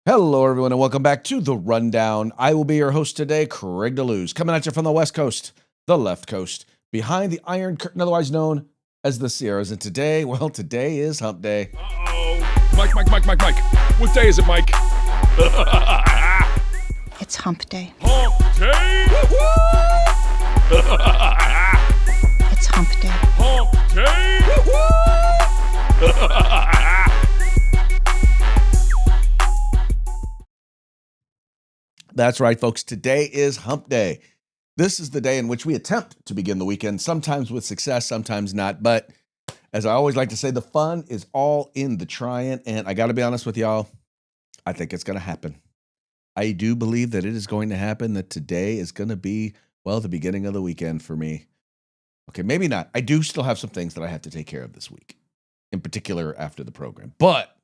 Hello, everyone, and welcome back to The Rundown. I will be your host today, Craig DeLuz, coming at you from the West Coast, the left coast, behind the Iron Curtain, otherwise known as the Sierras. And today is Hump Day. Uh-oh. Mike. What day is it, Mike? It's Hump Day. Hump Day! It's Hump Day. Hump Day! That's right, folks. Today is Hump Day. This is the day in which we attempt to begin the weekend, sometimes with success, sometimes not. But as I always like to say, the fun is all in the trying. And I got to be honest with y'all, I think it's going to happen. I do believe that it is going to happen, that today is going to be, well, the beginning of the weekend for me. Okay, maybe not. I do still have some things that I have to take care of this week, in particular after the program. But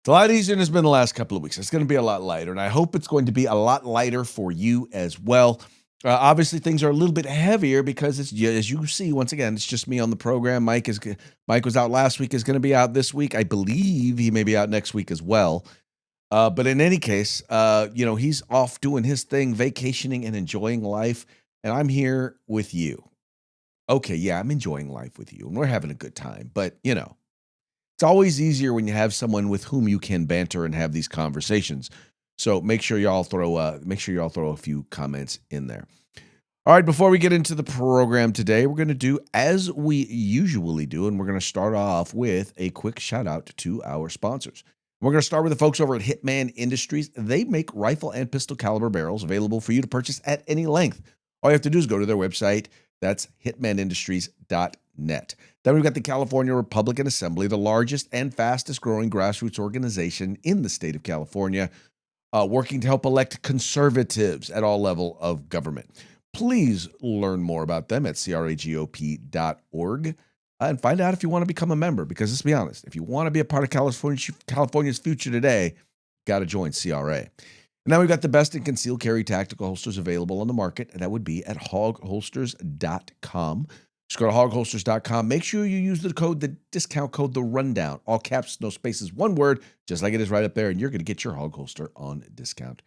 it's a lot easier than it's been the last couple of weeks. It's going to be a lot lighter, and I hope it's going to be a lot lighter for you as well. Obviously, things are a little bit heavier because, as you see, once again, it's just me on the program. Mike was out last week, is going to be out this week. I believe he may be out next week as well. But in any case, he's off doing his thing, vacationing and enjoying life, and I'm here with you. Okay, yeah, I'm enjoying life with you, and we're having a good time, but, it's always easier when you have someone with whom you can banter and have these conversations. So make sure y'all throw a few comments in there. All right, before we get into the program today, we're going to do as we usually do, and we're going to start off with a quick shout out to our sponsors. We're going to start with the folks over at Hitman Industries. They make rifle and pistol caliber barrels available for you to purchase at any length. All you have to do is go to their website. That's hitmanindustries.net. Then we've got the California Republican Assembly, the largest and fastest growing grassroots organization in the state of California, working to help elect conservatives at all levels of government. Please learn more about them at cragop.org and find out if you want to become a member, because let's be honest, if you want to be a part of California's future today, got to join CRA. And now we've got the best in concealed carry tactical holsters available on the market, and that would be at hogholsters.com. Just go to hogholsters.com. Make sure you use the discount code, The Rundown. All caps, no spaces, one word, just like it is right up there, and you're going to get your hog holster on discount.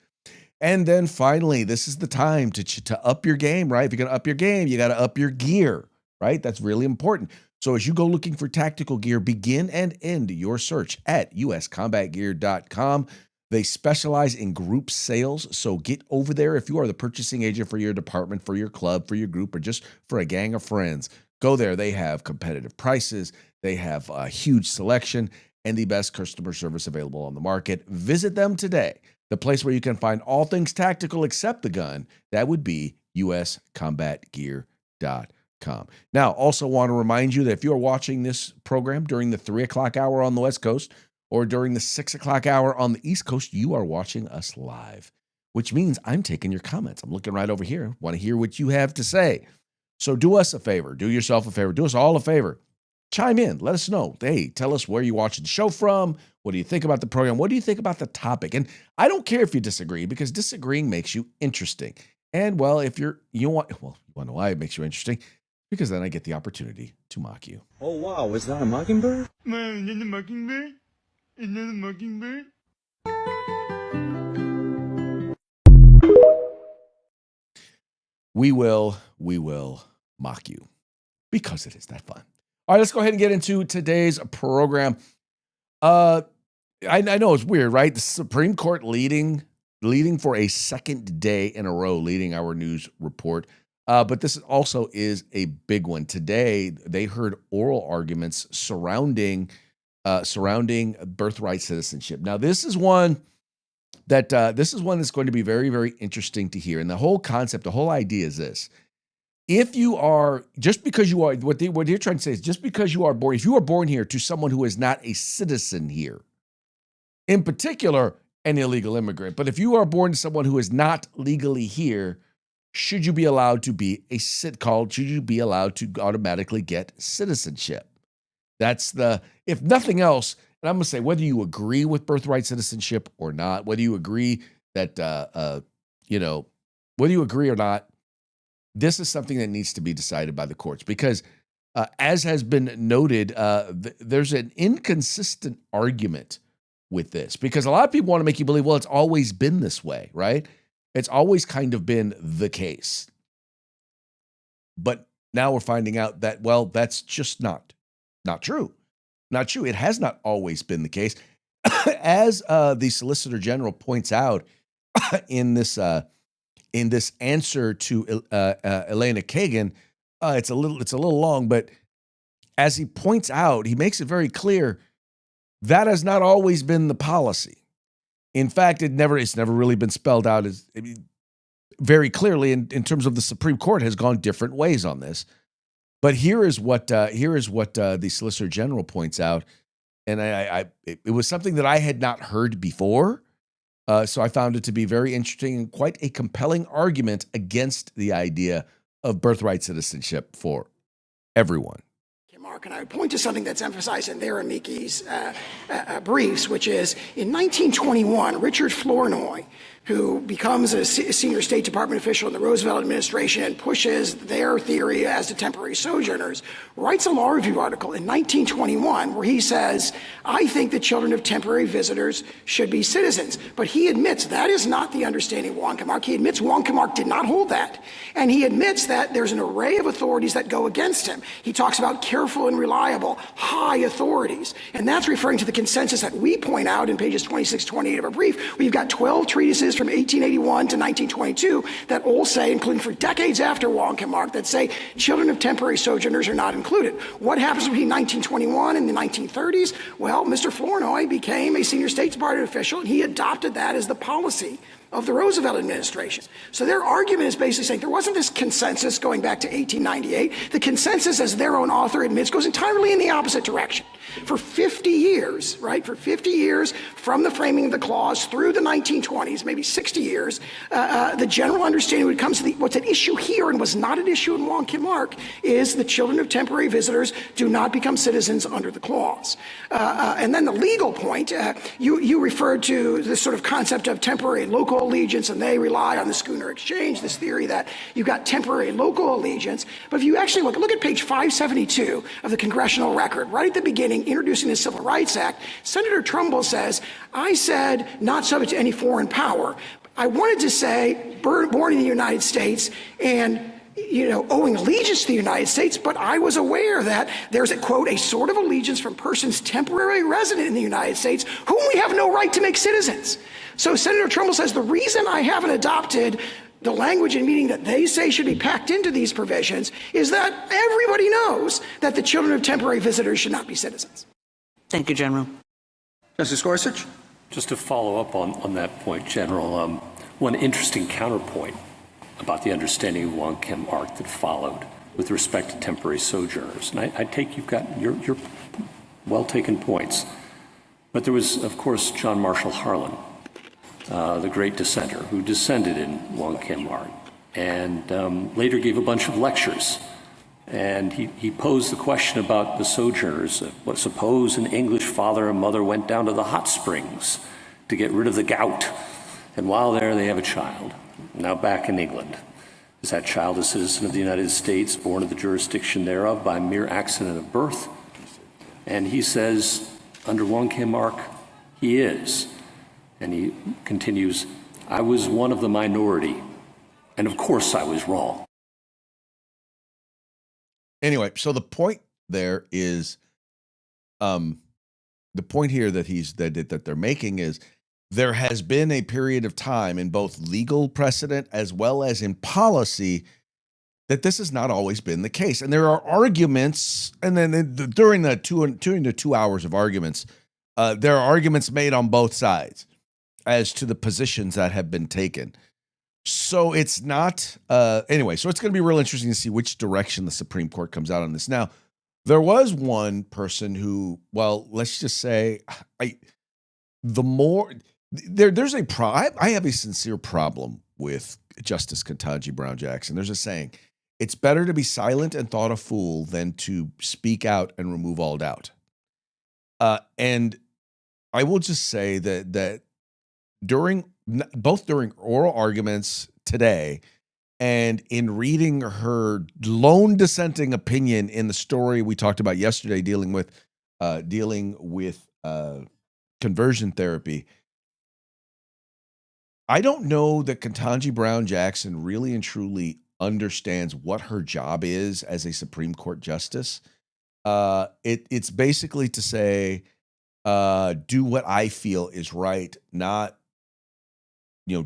And then finally, this is the time to up your game, right? If you're going to up your game, you got to up your gear, right? That's really important. So as you go looking for tactical gear, begin and end your search at uscombatgear.com. They specialize in group sales, so get over there. If you are the purchasing agent for your department, for your club, for your group, or just for a gang of friends, go there. They have competitive prices. They have a huge selection and the best customer service available on the market. Visit them today. The place where you can find all things tactical except the gun, that would be uscombatgear.com. Now, also want to remind you that if you are watching this program during the 3 o'clock hour on the West Coast, or during the 6 o'clock hour on the East Coast, you are watching us live, which means I'm taking your comments. I'm looking right over here. Want to hear what you have to say. So do us a favor. Do yourself a favor. Do us all a favor. Chime in. Let us know. Hey, tell us where you're watching the show from. What do you think about the program? What do you think about the topic? And I don't care if you disagree, because disagreeing makes you interesting. And, well, if you want to know why it makes you interesting? Because then I get the opportunity to mock you. Oh, wow. Is that a mockingbird? Man, is that a mockingbird? Is that a mockingbird? We will mock you because it is that fun. All right, let's go ahead and get into today's program. I know it's weird, right? The Supreme Court leading for a second day in a row, leading our news report. But this also is a big one. Today, they heard oral arguments surrounding birthright citizenship. Now, this is one that's going to be very, very interesting to hear. And the whole concept, the whole idea is this: if you are, just because you are, what you're trying to say is, just because you are born, if you are born here to someone who is not a citizen here, in particular, an illegal immigrant, but if you are born to someone who is not legally here, should you be allowed to automatically get citizenship? That's if nothing else, and I'm going to say, whether you agree with birthright citizenship or not, whether you agree that, whether you agree or not, this is something that needs to be decided by the courts, because as has been noted, there's an inconsistent argument with this, because a lot of people want to make you believe, well, it's always been this way, right? It's always kind of been the case. But now we're finding out that, well, that's just not true. Not true. It has not always been the case. As the Solicitor General points out in this answer to Elena Kagan, it's a little long, but as he points out, he makes it very clear that has not always been the policy. In fact, it's never really been spelled out very clearly in terms of the Supreme Court has gone different ways on this. But here is what the Solicitor General points out, and it was something that I had not heard before, so I found it to be very interesting and quite a compelling argument against the idea of birthright citizenship for everyone. Mark, and I would point to something that's emphasized in their amici's briefs, which is in 1921, Richard Flournoy, who becomes a senior State Department official in the Roosevelt administration and pushes their theory as to temporary sojourners, writes a law review article in 1921 where he says, I think the children of temporary visitors should be citizens. But he admits that is not the understanding of Wonka-Mark. He admits Wonka-Mark did not hold that. And he admits that there's an array of authorities that go against him. He talks about careful and reliable, high authorities. And that's referring to the consensus that we point out in pages 26, 28 of our brief, where you've got 12 treatises from 1881 to 1922 that all say, including for decades after Wonka-Mark, that say children of temporary sojourners are not included. What happens between 1921 and the 1930s? Well, Mr. Flournoy became a senior State Department official, and he adopted that as the policy of the Roosevelt administration. So their argument is basically saying there wasn't this consensus going back to 1898. The consensus, as their own author admits, goes entirely in the opposite direction. For 50 years, right, for 50 years from the framing of the clause through the 1920s, maybe 60 years, the general understanding when it comes to what's at issue here and was not at issue in Wonka-Mark is the children of temporary visitors do not become citizens under the clause. And then the legal point, you referred to this sort of concept of temporary local allegiance, and they rely on the Schooner Exchange, this theory that you've got temporary local allegiance. But if you actually look at page 572 of the congressional record, right at the beginning, introducing the Civil Rights Act, Senator Trumbull says, I said not subject to any foreign power. I wanted to say born in the United States and owing allegiance to the United States, but I was aware that there's a, quote, a sort of allegiance from persons temporarily resident in the United States whom we have no right to make citizens. So Senator Trumbull says the reason I haven't adopted the language and meaning that they say should be packed into these provisions is that everybody knows that the children of temporary visitors should not be citizens. Thank you, General. Justice Gorsuch? Just to follow up on that point, General, one interesting counterpoint about the understanding of Wonka-Mark that followed with respect to temporary sojourners. And I take you've got your well-taken points. But there was, of course, John Marshall Harlan, the great dissenter, who dissented in Wonka-Mark and later gave a bunch of lectures. And he posed the question about the sojourners. Suppose an English father and mother went down to the hot springs to get rid of the gout. And while there, they have a child, now back in England. Is that child a citizen of the United States, born of the jurisdiction thereof by mere accident of birth? And he says, under Wonka-Mark, he is. And he continues, I was one of the minority, and of course I was wrong. Anyway, so the point there is, the point here that they're making is there has been a period of time in both legal precedent as well as in policy that this has not always been the case. And there are arguments, and then during the 2 hours of arguments, there are arguments made on both sides as to the positions that have been taken. So it's not, anyway, so it's going to be real interesting to see which direction the Supreme Court comes out on this. Now, there was one person who, well, let's just say, I have a sincere problem with Justice Ketanji Brown Jackson. There's a saying, it's better to be silent and thought a fool than to speak out and remove all doubt. And I will just say that during oral arguments today and in reading her lone dissenting opinion in the story we talked about yesterday dealing with conversion therapy. I don't know that Ketanji Brown Jackson really and truly understands what her job is as a Supreme Court justice. It's basically to say, do what I feel is right, not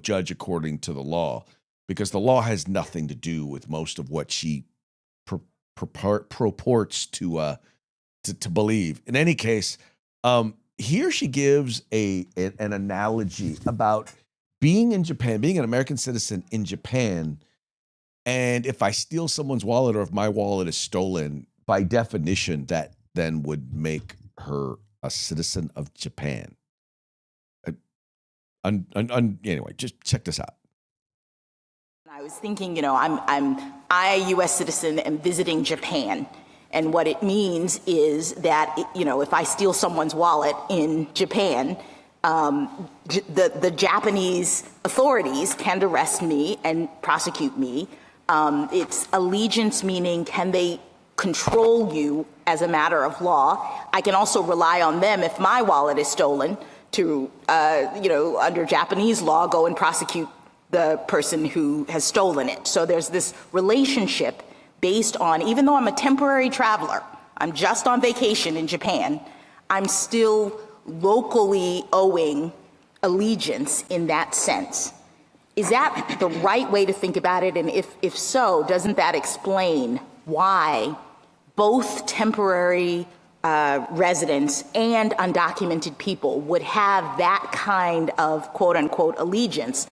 judge according to the law, because the law has nothing to do with most of what she purports to believe. In any case, here she gives an analogy about being in Japan, being an American citizen in Japan, and if I steal someone's wallet or if my wallet is stolen, by definition, that then would make her a citizen of Japan. Anyway, just check this out. I was thinking, I, a U.S. citizen, am visiting Japan. And what it means is that, if I steal someone's wallet in Japan, the Japanese authorities can arrest me and prosecute me. It's allegiance, meaning can they control you as a matter of law? I can also rely on them if my wallet is stolen to, under Japanese law, go and prosecute the person who has stolen it. So there's this relationship based on, even though I'm a temporary traveler, I'm just on vacation in Japan, I'm still locally owing allegiance in that sense. Is that the right way to think about it? And if so, doesn't that explain why both temporary residents and undocumented people would have that kind of quote unquote allegiance?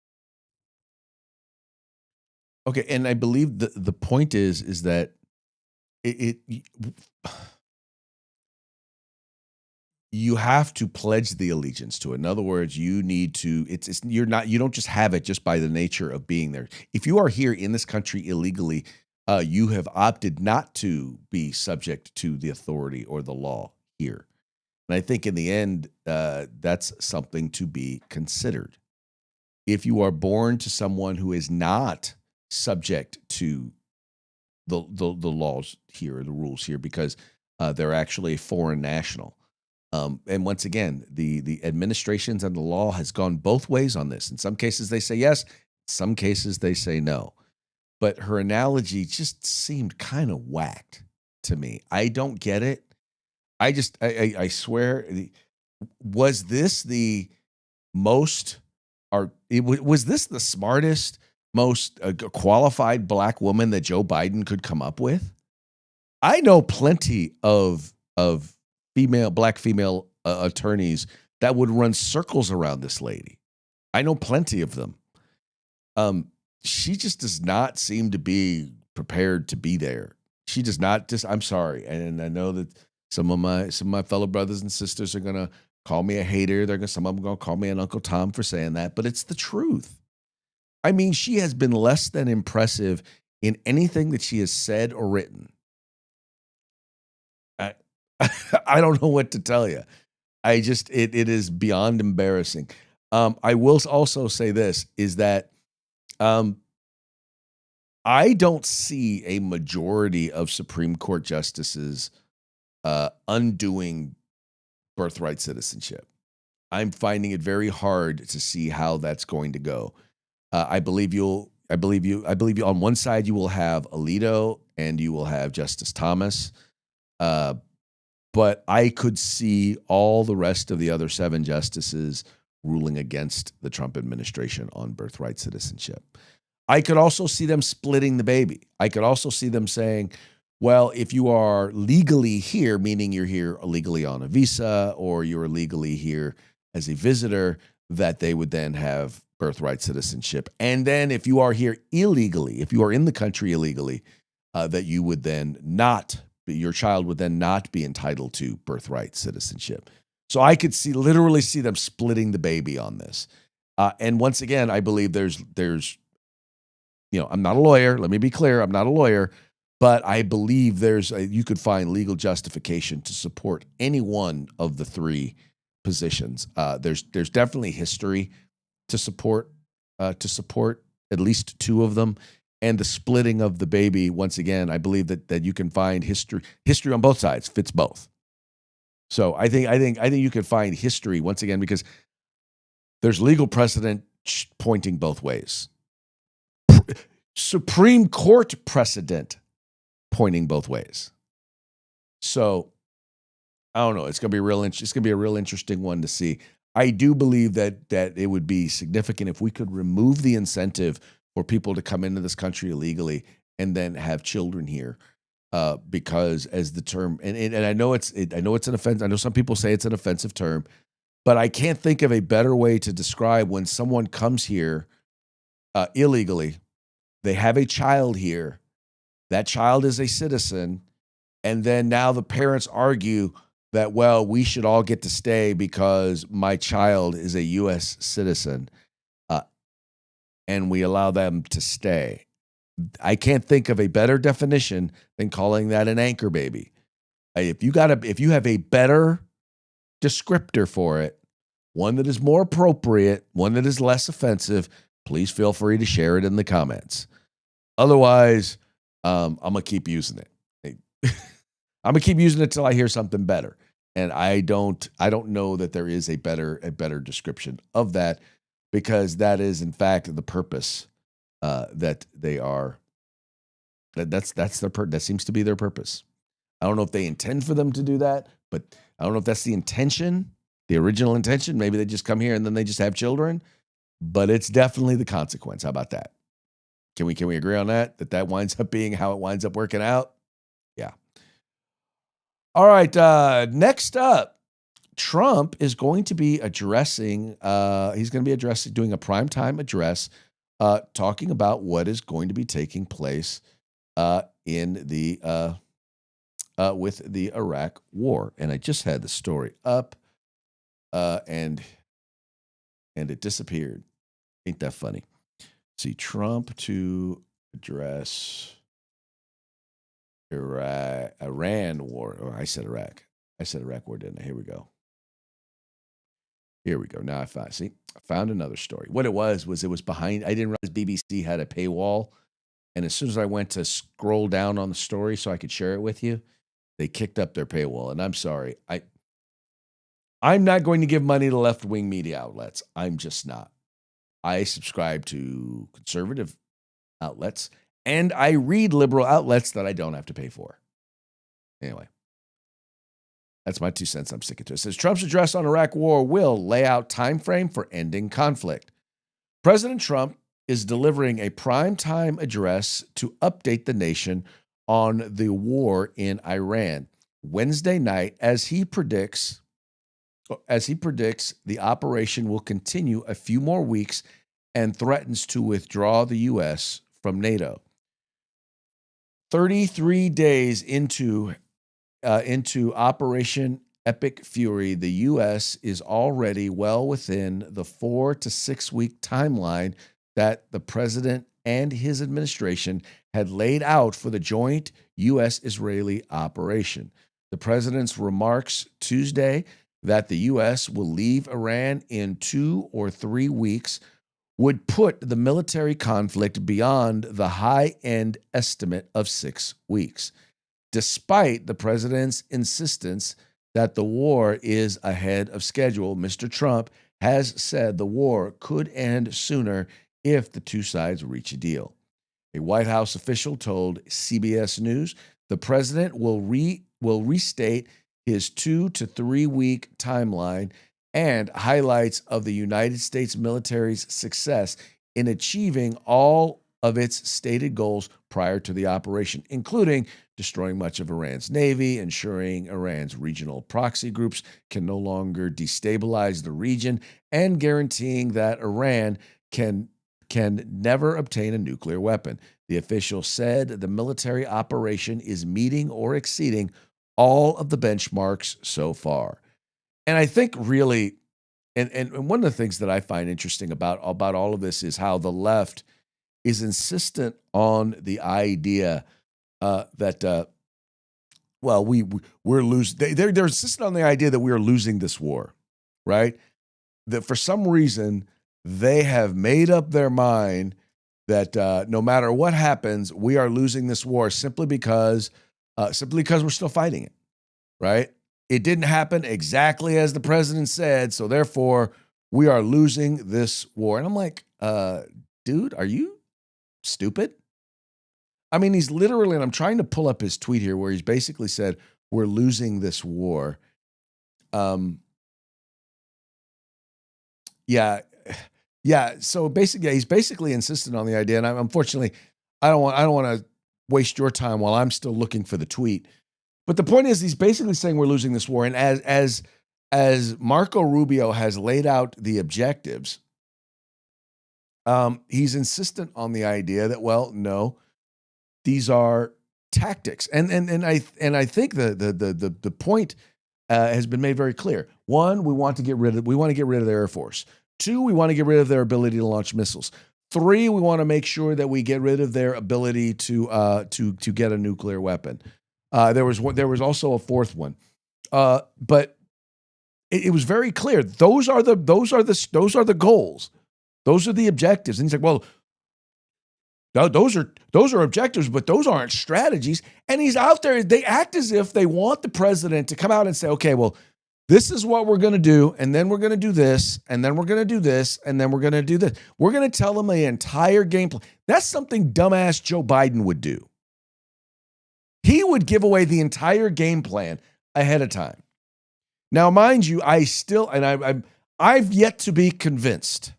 Okay, and I believe the point is that you have to pledge the allegiance to it. In other words, you need to. You don't just have it just by the nature of being there. If you are here in this country illegally, you have opted not to be subject to the authority or the law here. And I think in the end, that's something to be considered. If you are born to someone who is not subject to the laws here, the rules here, because they're actually a foreign national. And once again, the administrations and the law has gone both ways on this. In some cases, they say yes. In some cases, they say no. But her analogy just seemed kind of whacked to me. I don't get it. I swear, was this the most, was this the smartest, most qualified black woman that Joe Biden could come up with? I know plenty of black female attorneys that would run circles around this lady. I know plenty of them. She just does not seem to be prepared to be there. She does not. I'm sorry, and I know that some of my fellow brothers and sisters are gonna call me a hater. Some of them gonna call me an Uncle Tom for saying that, but it's the truth. I mean, she has been less than impressive in anything that she has said or written. I don't know what to tell you. It is beyond embarrassing. I will also say this, is that I don't see a majority of Supreme Court justices undoing birthright citizenship. I'm finding it very hard to see how that's going to go. I believe you on one side you will have Alito and you will have Justice Thomas. But I could see all the rest of the other 7 justices ruling against the Trump administration on birthright citizenship. I could also see them splitting the baby. I could also see them saying, well, if you are legally here, meaning you're here illegally on a visa or you're legally here as a visitor, that they would then have birthright citizenship. And then if you are here illegally, if you are in the country illegally, that you would then not, your child would then not be entitled to birthright citizenship. So I could literally see them splitting the baby on this. And once again, I believe there's, I'm not a lawyer. Let me be clear. I'm not a lawyer, but I believe you could find legal justification to support any one of the 3 positions. There's definitely history to support at least 2 of them. And the splitting of the baby, once again, I believe that you can find history on both sides fits both. So I think you could find history once again, because there's legal precedent pointing both ways. Supreme Court precedent pointing both ways. So I don't know. It's gonna be a real interesting one to see. I do believe that it would be significant if we could remove the incentive for people to come into this country illegally and then have children here. Because as the term, and I know it's an offense. I know some people say it's an offensive term, but I can't think of a better way to describe when someone comes here illegally, they have a child here, that child is a citizen, and then now the parents argue that, well, we should all get to stay because my child is a U.S. citizen, and we allow them to stay. I can't think of a better definition than calling that an anchor baby. If you have a better descriptor for it, one that is more appropriate, one that is less offensive, please feel free to share it in the comments. Otherwise, I'm gonna keep using it. I'm gonna keep using it till I hear something better. And I don't know that there is a better description of that, because that is in fact the purpose that they are. That's that seems to be their purpose. I don't know if they intend for them to do that, but I don't know if that's the intention, the original intention. Maybe they just come here and then they just have children, but it's definitely the consequence. How about that? Can we agree on that? That winds up being how it winds up working out? Yeah. All right. Next up, Trump is going to be addressing, doing a primetime address, talking about what is going to be taking place in the with the Iraq war. And I just had the story up, and it disappeared. Ain't that funny? See, Trump to address Iran war. Oh, I said Iraq. I said Iraq war, didn't I? Here we go. Now I found another story. What it was behind. I didn't realize BBC had a paywall. And as soon as I went to scroll down on the story so I could share it with you, they kicked up their paywall. And I'm sorry. I'm not going to give money to left-wing media outlets. I'm just not. I subscribe to conservative outlets, and I read liberal outlets that I don't have to pay for. Anyway, that's my 2 cents. I'm sticking to it. It says Trump's address on Iraq war will lay out time frame for ending conflict. President Trump is delivering a primetime address to update the nation on the war in Iran Wednesday night, as he predicts the operation will continue a few more weeks and threatens to withdraw the U.S. from NATO. 33 days into Operation Epic Fury, the U.S. is already well within the 4 to 6 week timeline that the president and his administration had laid out for the joint U.S.-Israeli operation. The president's remarks Tuesday that the U.S. will leave Iran in 2 or 3 weeks would put the military conflict beyond the high-end estimate of 6 weeks, despite the president's insistence that the war is ahead of schedule. Mr. Trump has said the war could end sooner if the two sides reach a deal. A White House official told CBS News the president will restate his 2 to 3 week timeline and highlights of the United States military's success in achieving all of its stated goals prior to the operation, including destroying much of Iran's navy, ensuring Iran's regional proxy groups can no longer destabilize the region, and guaranteeing that Iran can never obtain a nuclear weapon. The official said the military operation is meeting or exceeding all of the benchmarks so far. And I think really, and one of the things that I find interesting about all of this is how the left is insistent on the idea that we're losing. They're insistent on the idea that we are losing this war, right? That for some reason they have made up their mind that no matter what happens, we are losing this war simply because we're still fighting it, right? it didn't happen exactly as the president said, so therefore we are losing this war. And I'm like, dude, are you stupid? I mean, he's literally, and I'm trying to pull up his tweet here where he's basically said, we're losing this war. Yeah. So basically, he's basically insistent on the idea. And unfortunately, I don't want to waste your time while I'm still looking for the tweet. But the point is, he's basically saying we're losing this war. And as Marco Rubio has laid out the objectives, he's insistent on the idea that, well, no, these are tactics. And I think the point has been made very clear. One, we want to get rid of their Air Force. Two, we want to get rid of their ability to launch missiles. Three, we want to make sure that we get rid of their ability to get a nuclear weapon. There was also a fourth one, but it was very clear. Those are the goals. Those are the objectives. And he's like, well, those are objectives, but those aren't strategies. And he's out there. They act as if they want the president to come out and say, okay, well, this is what we're going to do, and then we're going to do this, and then we're going to do this, and then we're going to do this. We're going to tell them the entire game plan. That's something dumbass Joe Biden would do. He would give away the entire game plan ahead of time. Now, mind you, I've yet to be convinced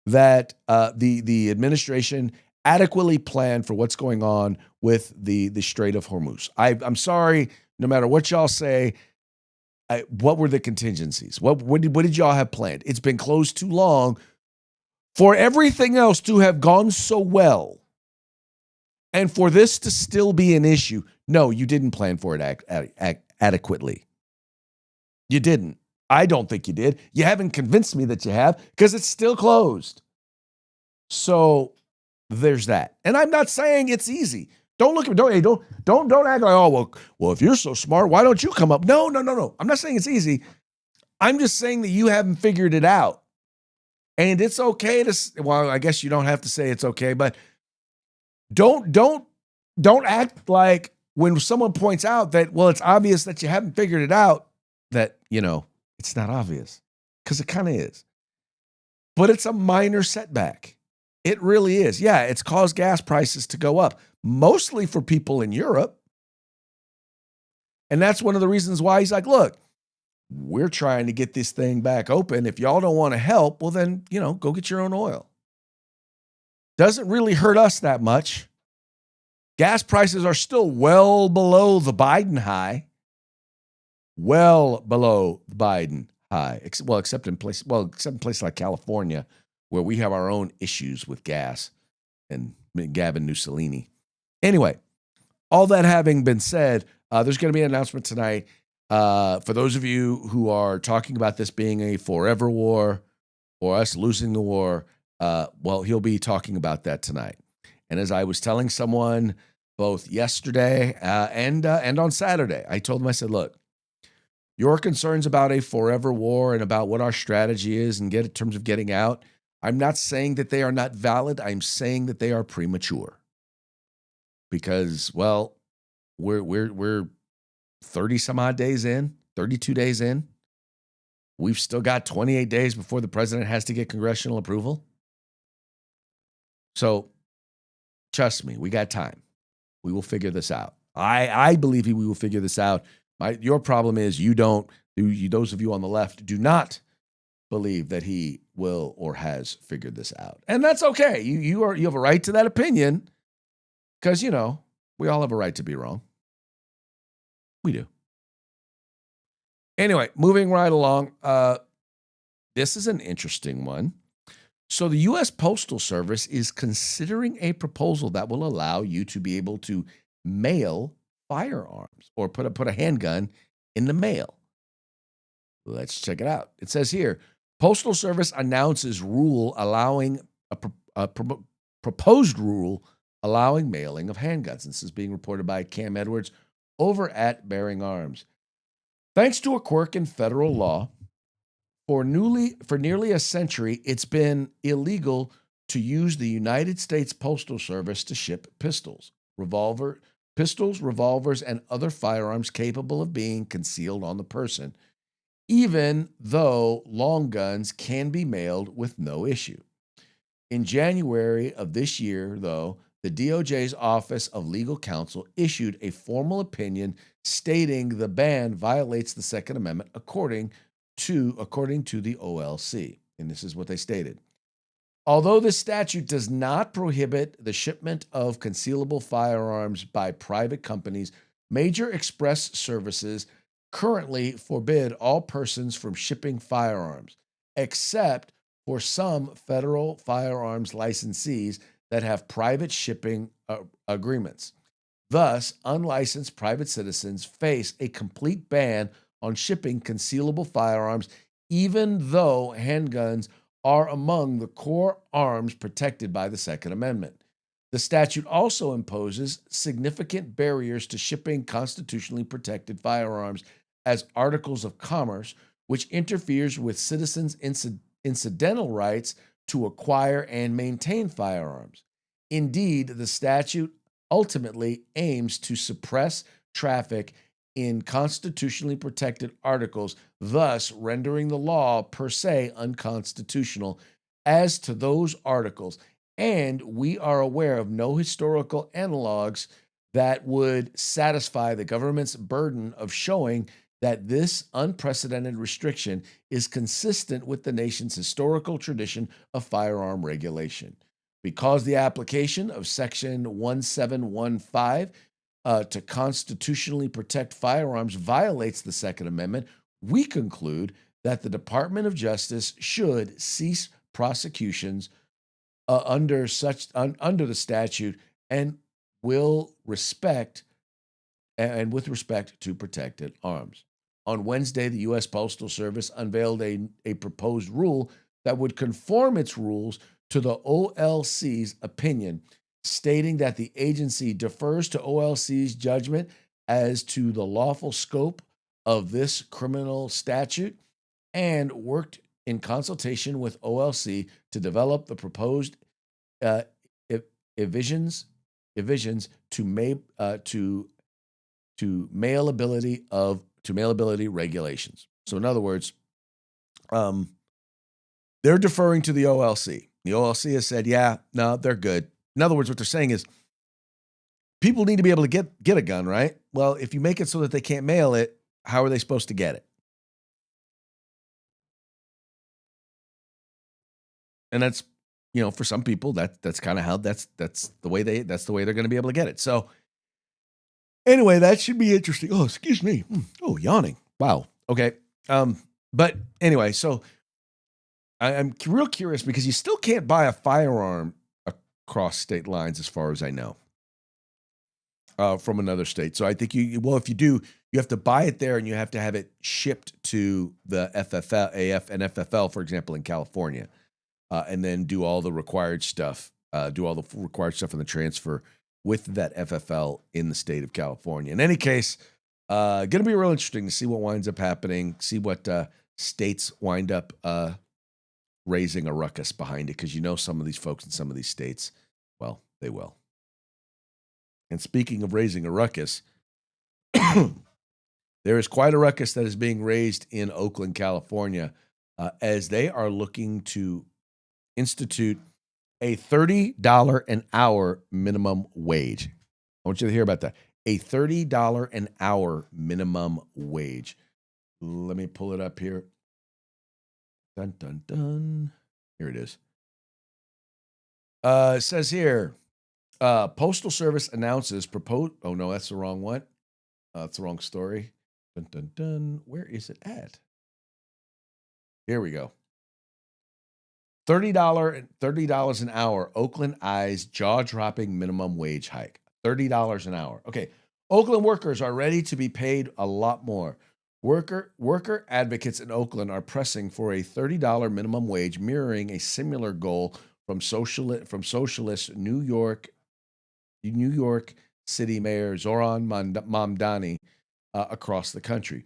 that the administration adequately planned for what's going on with the Strait of Hormuz. I'm sorry, no matter what y'all say. What were the contingencies? What did y'all have planned? It's been closed too long for everything else to have gone so well, and for this to still be an issue. No, you didn't plan for it adequately. You didn't. I don't think you did. You haven't convinced me that you have, because it's still closed. So there's that. And I'm not saying it's easy. Don't act like, oh, well, if you're so smart, why don't you come up? No. I'm not saying it's easy. I'm just saying that you haven't figured it out. And it's okay well, I guess you don't have to say it's okay, but don't act like when someone points out that, well, it's obvious that you haven't figured it out, that, it's not obvious, because it kind of is. But it's a minor setback. It really is. Yeah, it's caused gas prices to go up, mostly for people in Europe. And that's one of the reasons why he's like, look, we're trying to get this thing back open. If y'all don't want to help, well, then, go get your own oil. Doesn't really hurt us that much. Gas prices are still well below the Biden high. Well below the Biden high. Except in places like California, where we have our own issues with gas, and Gavin Mussolini. Anyway, all that having been said, there's going to be an announcement tonight. For those of you who are talking about this being a forever war or us losing the war, well, he'll be talking about that tonight. And as I was telling someone both yesterday and on Saturday, I told them, I said, look, your concerns about a forever war and about what our strategy is and in terms of getting out, I'm not saying that they are not valid. I'm saying that they are premature. Because, well, we're 30 some odd days in, 32 days in. We've still got 28 days before the president has to get congressional approval. So, trust me, we got time. We will figure this out. I believe we will figure this out. Your problem is those of you on the left do not believe that he will or has figured this out. And that's okay. You have a right to that opinion, because, we all have a right to be wrong. We do. Anyway, moving right along. This is an interesting one. So the U.S. Postal Service is considering a proposal that will allow you to be able to mail firearms or put a handgun in the mail. Let's check it out. It says here, Postal Service announces rule allowing a proposed rule allowing mailing of handguns. This is being reported by Cam Edwards over at Bearing Arms. Thanks to a quirk in federal law, for nearly a century, it's been illegal to use the United States Postal Service to ship pistols, revolvers, pistols, revolvers, and other firearms capable of being concealed on the person, even though long guns can be mailed with no issue. In January of this year, though, the DOJ's Office of Legal Counsel issued a formal opinion stating the ban violates the Second Amendment according to the OLC. And this is what they stated. Although this statute does not prohibit the shipment of concealable firearms by private companies, major express services currently forbid all persons from shipping firearms, except for some federal firearms licensees that have private shipping agreements. Thus, unlicensed private citizens face a complete ban on shipping concealable firearms, even though handguns are among the core arms protected by the Second Amendment. The statute also imposes significant barriers to shipping constitutionally protected firearms as articles of commerce, which interferes with citizens' incidental rights to acquire and maintain firearms. Indeed, the statute ultimately aims to suppress traffic in constitutionally protected articles, thus rendering the law per se unconstitutional as to those articles. And we are aware of no historical analogs that would satisfy the government's burden of showing that this unprecedented restriction is consistent with the nation's historical tradition of firearm regulation. Because the application of Section 1715 to constitutionally protect firearms violates the Second Amendment, we conclude that the Department of Justice should cease prosecutions under the statute and with respect to protected arms. On Wednesday, the U.S. Postal Service unveiled a proposed rule that would conform its rules to the OLC's opinion, stating that the agency defers to OLC's judgment as to the lawful scope of this criminal statute and worked in consultation with OLC to develop the proposed evisions to mailability regulations. So in other words, they're deferring to the OLC. The OLC has said, yeah, no, they're good. In other words, what they're saying is people need to be able to get a gun, right? Well, if you make it so that they can't mail it, how are they supposed to get it? And that's, for some people, that's kind of how that's the way they're going to be able to get it. So anyway, that should be interesting. Oh, excuse me. Oh, yawning. Wow. Okay. But anyway, so I'm real curious because you still can't buy a firearm across state lines, as far as I know, from another state. So I think if you do, you have to buy it there and you have to have it shipped to the FFL, AF, and FFL, for example, in California, and then do all the required stuff, in the transfer with that FFL in the state of California. In any case, going to be real interesting to see what winds up happening, see what states wind up raising a ruckus behind it, because some of these folks in some of these states, well, they will. And speaking of raising a ruckus, there is quite a ruckus that is being raised in Oakland, California, as they are looking to institute a $30 an hour minimum wage. I want you to hear about that. A $30 an hour minimum wage. Let me pull it up here. Dun, dun, dun. Here it is. It says here, Postal Service announces proposed. Oh, no, that's the wrong one. That's the wrong story. Dun, dun, dun. Where is it at? Here we go. $30 an hour. Oakland eyes jaw-dropping minimum wage hike. $30 an hour. Okay. Oakland workers are ready to be paid a lot more. Worker advocates in Oakland are pressing for a $30 minimum wage, mirroring a similar goal from socialist New York City Mayor Zoran Mamdani across the country.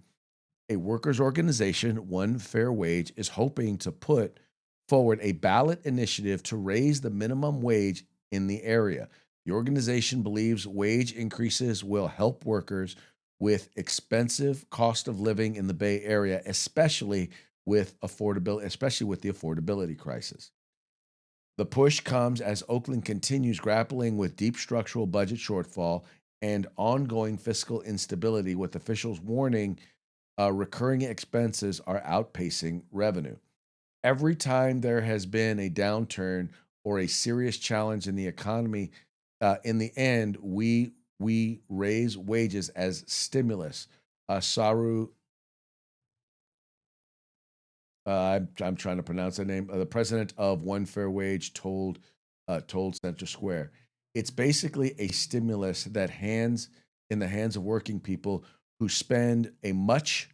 A workers' organization, One Fair Wage, is hoping to put forward a ballot initiative to raise the minimum wage in the area. The organization believes wage increases will help workers with expensive cost of living in the Bay Area, especially with the affordability crisis. The push comes as Oakland continues grappling with deep structural budget shortfall and ongoing fiscal instability, with officials warning recurring expenses are outpacing revenue. Every time there has been a downturn or a serious challenge in the economy, in the end, we raise wages as stimulus. Saru, I'm trying to pronounce that name. The president of One Fair Wage told Center Square, it's basically a stimulus that in the hands of working people who spend a much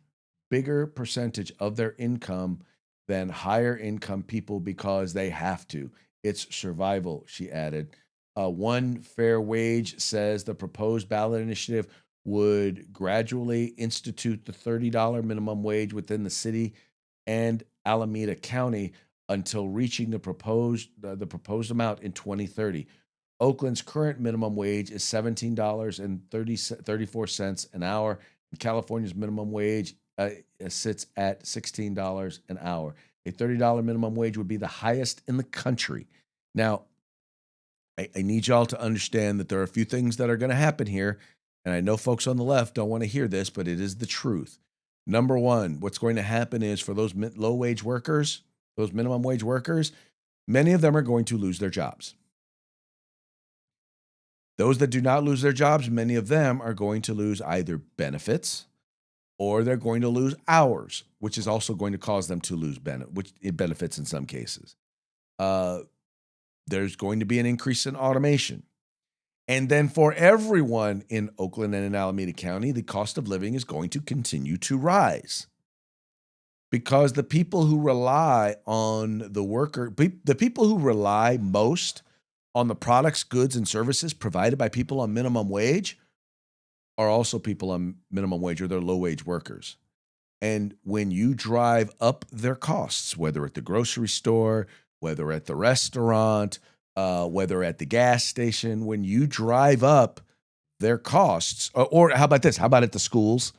bigger percentage of their income than higher income people because they have to. It's survival, she added. One Fair Wage says the proposed ballot initiative would gradually institute the $30 minimum wage within the city and Alameda County until reaching the proposed amount in 2030. Oakland's current minimum wage is $17.34 an hour. California's minimum wage sits at $16 an hour. A $30 minimum wage would be the highest in the country. Now, I need y'all to understand that there are a few things that are going to happen here, and I know folks on the left don't want to hear this, but it is the truth. Number one, what's going to happen is for those low-wage workers, those minimum wage workers, many of them are going to lose their jobs. Those that do not lose their jobs, many of them are going to lose either benefits or they're going to lose hours, which is also going to cause them to lose benefits in some cases. There's going to be an increase in automation. And then for everyone in Oakland and in Alameda County, the cost of living is going to continue to rise. Because the people who rely on the people who rely most on the products, goods, and services provided by people on minimum wage are also people on minimum wage or they're low-wage workers. And when you drive up their costs, whether at the grocery store, whether at the restaurant, whether at the gas station, when you drive up their costs, or how about this? How about at the schools?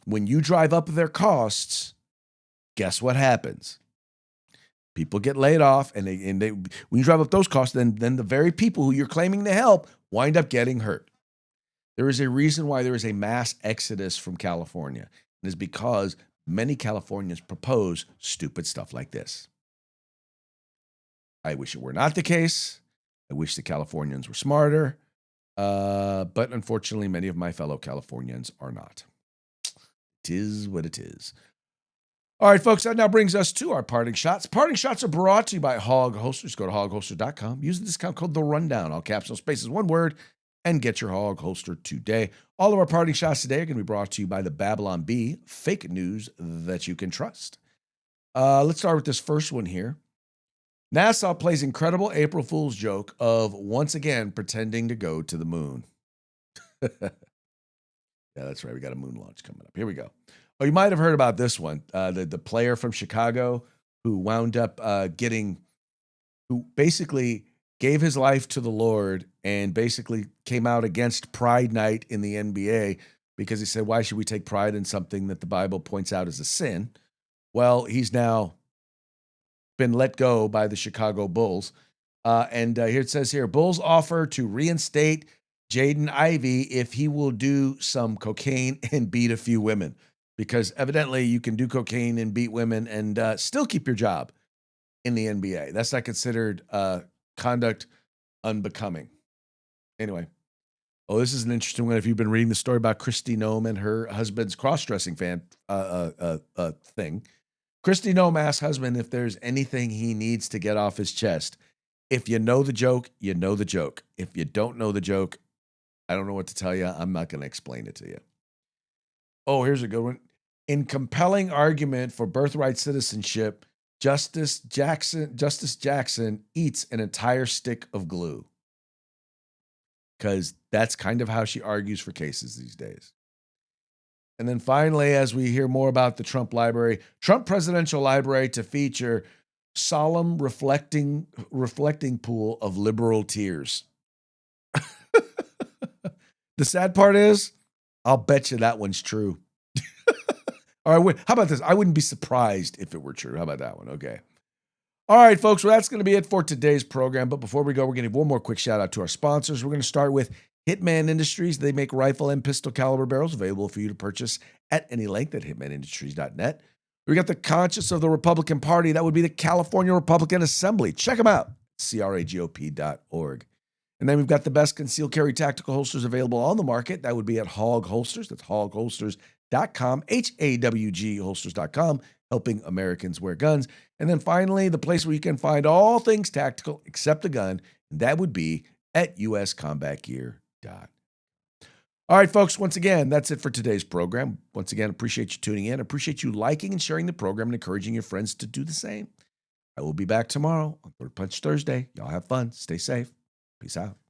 When you drive up their costs, guess what happens? People get laid off, and they when you drive up those costs, then the very people who you're claiming to help wind up getting hurt. There is a reason why there is a mass exodus from California. It is because many Californians propose stupid stuff like this. I wish it were not the case. I wish the Californians were smarter. But unfortunately, many of my fellow Californians are not. It is what it is. All right, folks, that now brings us to our parting shots. Parting shots are brought to you by Hog Holsters. Go to hogholster.com. Use the discount code The Rundown, all caps, no spaces, one word, and get your Hog Holster today. All of our parting shots today are going to be brought to you by the Babylon Bee, fake news that you can trust. Let's start with this first one here. NASA plays incredible April Fool's joke of once again pretending to go to the moon. Yeah, that's right. We got a moon launch coming up. Here we go. Oh, you might have heard about this one. The player from Chicago who wound up who basically gave his life to the Lord and basically came out against Pride Night in the NBA because he said, why should we take pride in something that the Bible points out as a sin? Well, he's now been let go by the Chicago Bulls. And here it says here, Bulls offer to reinstate Jaden Ivey if he will do some cocaine and beat a few women. Because evidently you can do cocaine and beat women and still keep your job in the NBA. That's not considered conduct unbecoming. Anyway. Oh, this is an interesting one. If you've been reading the story about Kristi Noem and her husband's cross-dressing thing. Kristi Noem asked husband if there's anything he needs to get off his chest. If you know the joke, you know the joke. If you don't know the joke, I don't know what to tell you. I'm not going to explain it to you. Oh, here's a good one. In compelling argument for birthright citizenship, Justice Jackson eats an entire stick of glue. Because that's kind of how she argues for cases these days. And then finally, as we hear more about the Trump Presidential Library to feature solemn reflecting pool of liberal tears. The sad part is, I'll bet you that one's true. All right, how about this? I wouldn't be surprised if it were true. How about that one? Okay. All right, folks. Well, that's going to be it for today's program. But before we go, we're going to give one more quick shout out to our sponsors. We're going to start with Hitman Industries. They make rifle and pistol caliber barrels available for you to purchase at any length at hitmanindustries.net. We got the conscience of the Republican Party. That would be the California Republican Assembly. Check them out, cragop.org. And then we've got the best concealed carry tactical holsters available on the market. That would be at Hog Holsters. That's hogholsters.com, HAWG holsters.com, helping Americans wear guns. And then finally, the place where you can find all things tactical except a gun, and that would be at uscombatgear.com. All right, folks, once again, that's it for today's program. Once again, appreciate you tuning in. Appreciate you liking and sharing the program and encouraging your friends to do the same. I will be back tomorrow on Third Punch Thursday. Y'all have fun. Stay safe. Peace out.